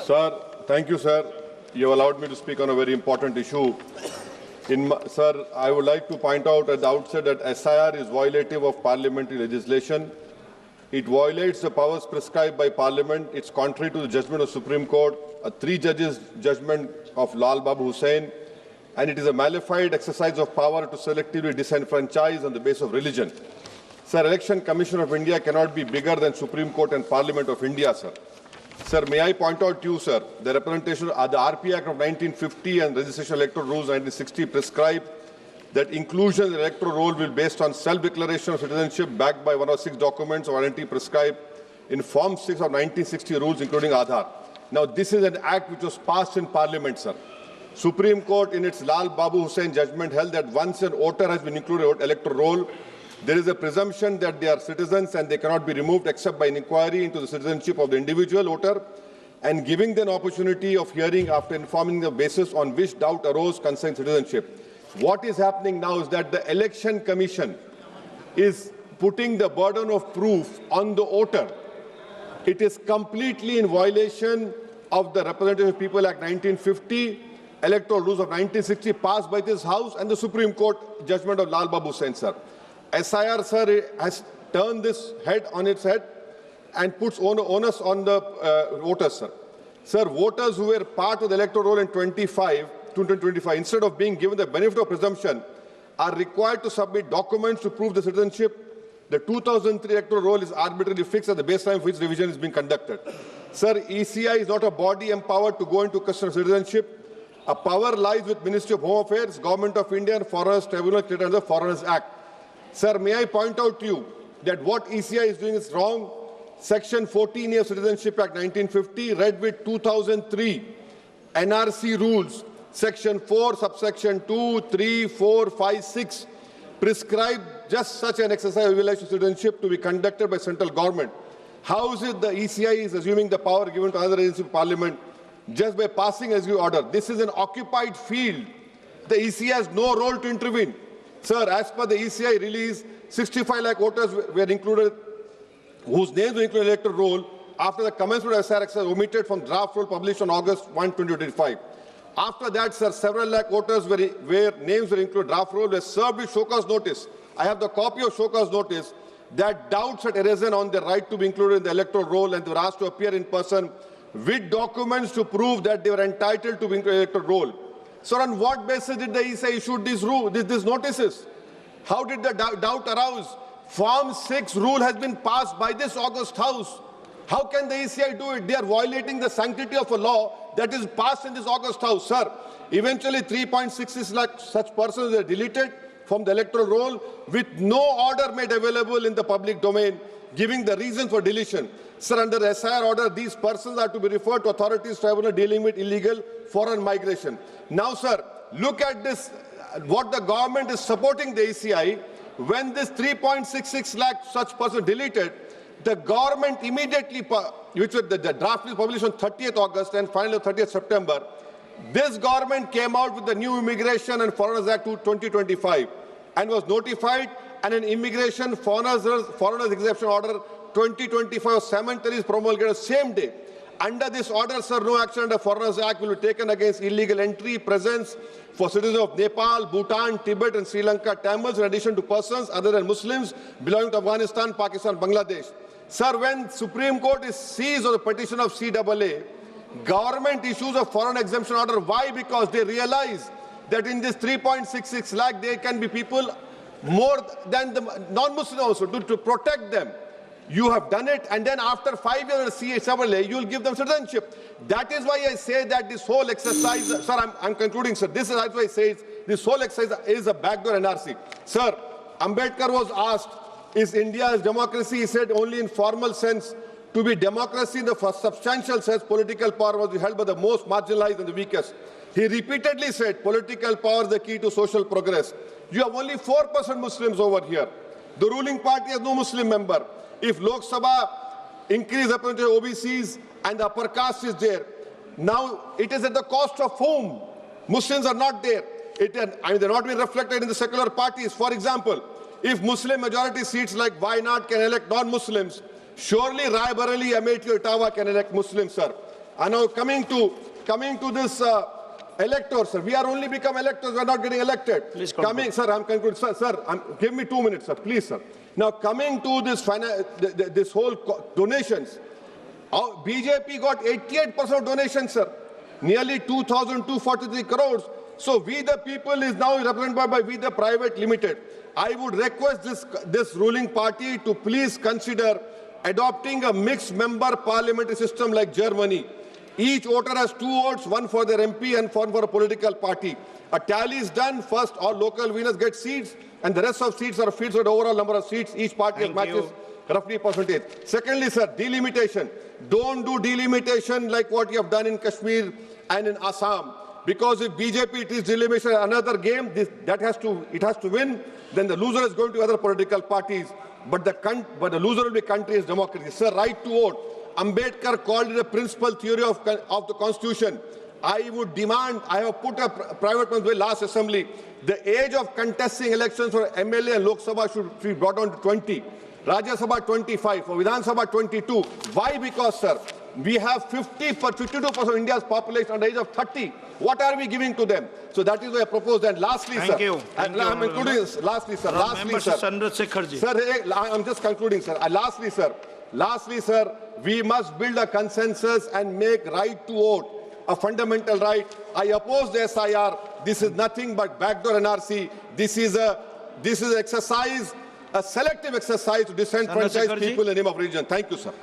Sir, thank you, sir. You have allowed me to speak on a very important issue. Sir, I would like to point out at the outset that SIR is violative of parliamentary legislation. It violates the powers prescribed by Parliament. It's contrary to the judgment of Supreme Court, a 3-judges judgment of Lal Babu Hussain, and it is a malified exercise of power to selectively disenfranchise on the basis of religion. Sir, Election Commission of India cannot be bigger than Supreme Court and Parliament of India, sir. Sir, may I point out to you, sir, the representation of the RP Act of 1950 and Registration Electoral Rules 1960 prescribe that inclusion in the electoral roll will be based on self-declaration of citizenship backed by one of 6 documents of identity prescribed in Form 6 of 1960 rules, including Aadhaar. Now, this is an act which was passed in Parliament, sir. Supreme Court, in its Lal Babu Hussain judgment, held that once an voter has been included in the electoral roll, there is a presumption that they are citizens and they cannot be removed except by an inquiry into the citizenship of the individual voter and giving them an opportunity of hearing after informing the basis on which doubt arose concerning citizenship. What is happening now is that the Election Commission is putting the burden of proof on the voter. It is completely in violation of the Representative People Act 1950, Electoral Rules of 1960 passed by this House and the Supreme Court judgment of Lal Babu Hussain, sir. SIR, sir, has turned this head on its head and puts onus on the voters, sir. Sir, voters who were part of the electoral roll in 2025, instead of being given the benefit of presumption, are required to submit documents to prove the citizenship. The 2003 electoral roll is arbitrarily fixed at the baseline for which revision is being conducted. Sir, ECI is not a body empowered to go into question of citizenship. A power lies with Ministry of Home Affairs, Government of India, and Foreigners Tribunal created under the Foreigners Act. Sir, may I point out to you that what ECI is doing is wrong. Section 14A of Citizenship Act 1950, read with 2003 NRC rules, Section 4, subsection 2, 3, 4, 5, 6, prescribe just such an exercise of evaluation of citizenship to be conducted by central government. How is it the ECI is assuming the power given to another agency of Parliament just by passing executive order? This is an occupied field. The ECI has no role to intervene. Sir, as per the ECI release, 65 lakh voters were included, whose names were included in the electoral roll after the commencement of SR exercise omitted from draft roll published on August 1, 2025. After that, sir, several lakh voters where names were included in draft roll were served with show cause notice. I have the copy of show cause notice that doubts had arisen on their right to be included in the electoral roll, and they were asked to appear in person with documents to prove that they were entitled to be included in the electoral roll. Sir, on what basis did the ECI issue these notices? How did the doubt arouse? Form 6 rule has been passed by this August House. How can the ECI do it? They are violating the sanctity of a law that is passed in this August House, sir. Eventually, 3.66 lakh such persons were deleted from the electoral roll with no order made available in the public domain, giving the reason for deletion. Sir, under the SIR order, these persons are to be referred to authorities tribunal dealing with illegal foreign migration. Now, sir, look at this, what the government is supporting the ECI. When this 3.66 lakh such persons deleted, the government immediately, which was the draft is published on 30th August and finally 30th September, this government came out with the new Immigration and Foreigners Act 2025 and was notified, and an Immigration Foreigners Exemption Order 2025 cemetery is promulgated the same day. Under this order, sir, no action under Foreigners Act will be taken against illegal entry, presence for citizens of Nepal, Bhutan, Tibet and Sri Lanka, Tamils, in addition to persons other than Muslims belonging to Afghanistan, Pakistan, Bangladesh. Sir, when Supreme Court is seized on the petition of CAA, government issues a foreign exemption order. Why? Because they realize that in this 3.66 lakh, there can be people more than the non-Muslims also to protect them. You have done it, and then after 5 years of CAA, you will give them citizenship. That is why I say that this whole exercise, sir, I'm concluding, sir. This is why I say this whole exercise is a backdoor NRC. Sir, Ambedkar was asked, is India's democracy? He said only in formal sense. To be democracy in the substantial sense, political power must be held by the most marginalized and the weakest. He repeatedly said political power is the key to social progress. You have only 4% Muslims over here. The ruling party has no Muslim member. If Lok Sabha increase representation of OBCs and the upper caste is there, now it is at the cost of whom? Muslims are not there. They're not being reflected in the secular parties. For example, if Muslim majority seats like Wayanad can elect non-Muslims, surely Rai Bareli, Amethi, Ottawa can elect Muslims, sir. And now coming to this electors, sir. We are only become electors. We are not getting elected. Please conclude. Sir, I'm concluding. Sir, give me 2 minutes, sir. Please, sir. Now coming to this whole donations, BJP got 88% donations, sir. Nearly 2,243 crores. So we the people is now represented by We the Private Limited. I would request this ruling party to please consider adopting a mixed member parliamentary system like Germany. Each voter has 2 votes, one for their MP and one for a political party. A tally is done. First, all local winners get seats, and the rest of seats are filled with the overall number of seats. Each party matches roughly percentage. Secondly, sir, delimitation. Don't do delimitation like what you have done in Kashmir and in Assam. Because if BJP is delimitation another game, it has to win, then the loser is going to other political parties. But the loser will be country's democracy. Sir, right to vote. Ambedkar called it a principal theory of the Constitution. I would demand, I have put a private bill last assembly, the age of contesting elections for MLA and Lok Sabha should be brought down to 20. Rajya Sabha 25, for Vidhan Sabha 22. Why? Because, sir, we have 52% of India's population under the age of 30. What are we giving to them? So that is why I propose. And lastly, sir, I'm including this. Lastly, sir. Sir, I'm just concluding, sir. Lastly, sir, we must build a consensus and make right to vote a fundamental right. I oppose the SIR. This is nothing but backdoor NRC. This is exercise, a selective exercise to disenfranchise people in the name of religion. Thank you, sir.